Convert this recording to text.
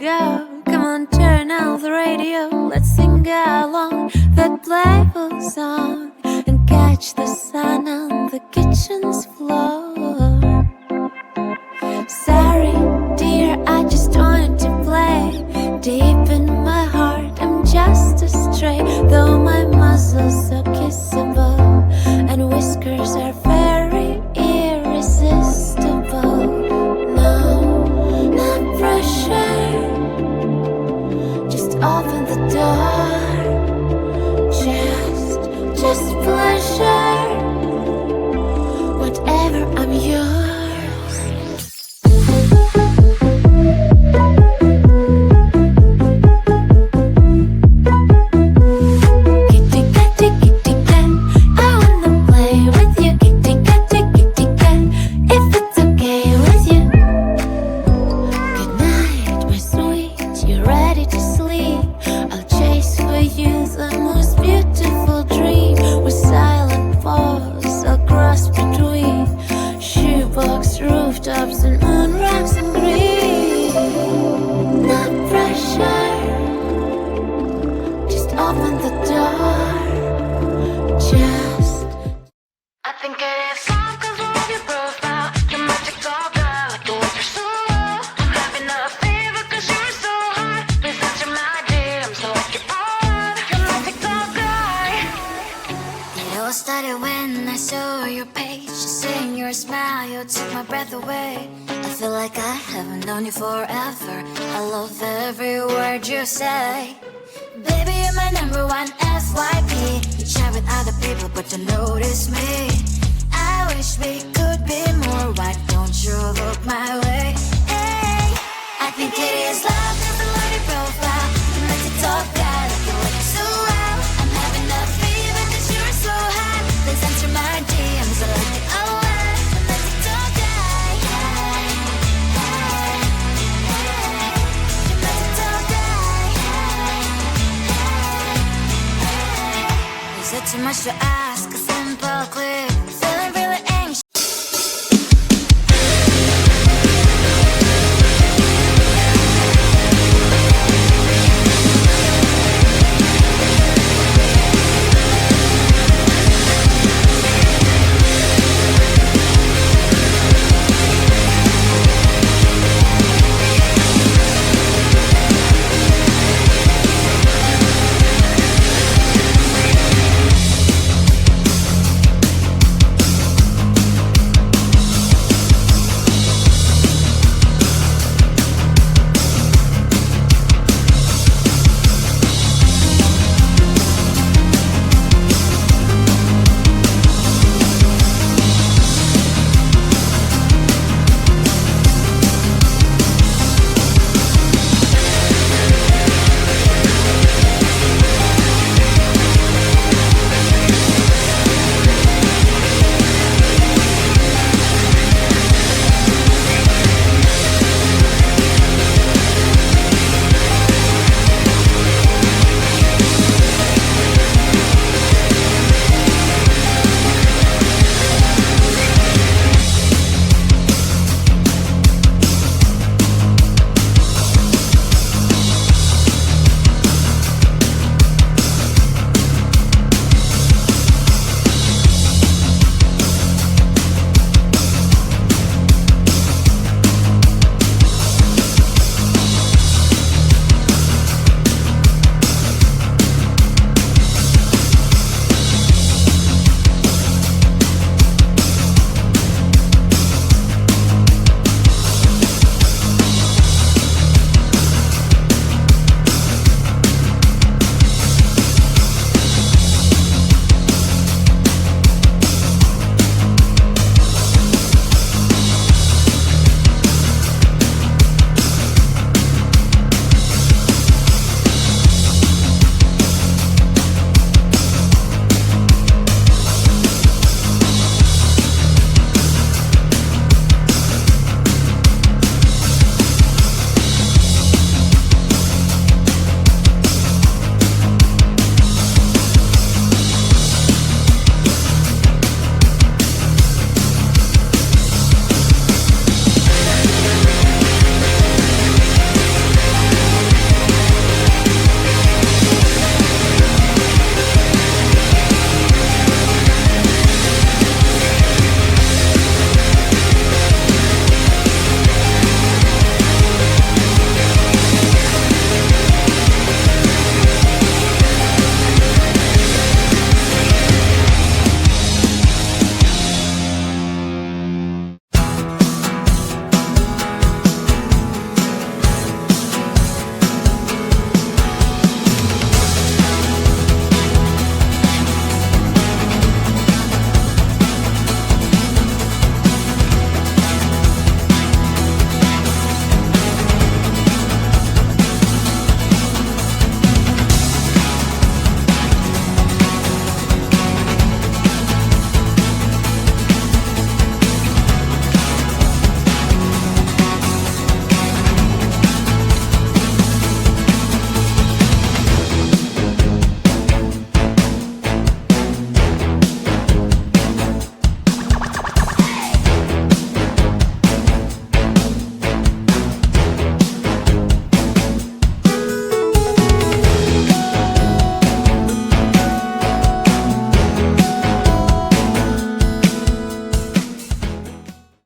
go. Come on, turn on the radio. Let's sing along that playful song and catch the sun on the kitchen's floor. Sorry, dear, I just wanted to play. Deep in my heart, I'm just a stray. Though my muscles are kissable and whiskers are very irresistible. No, not pressure. Just open the door. Just pleasure. Whatever, I'm yours. Rooftops and moon rocks and green. Not pressure. Just open the door. Just I think it is time cause I love your profile. Your magical girl, like the way you're so low. I'm having a fever cause you're so hot. Please answer my DM so I can on. Your magical guy. It all started when I saw your page. Seeing your smile, you took my breath away. I feel like I haven't known you forever. I love every word you say. Baby, you're my number one FYP. You chat with other people, but you notice me. I wish we could be more. Why don't you look my way? Hey, I think it is love, cause I love your profile. You make it talk bad, like you look so well. I'm having a fever cause you're so hot. Please answer my DMs, I like it all. Too much to ask.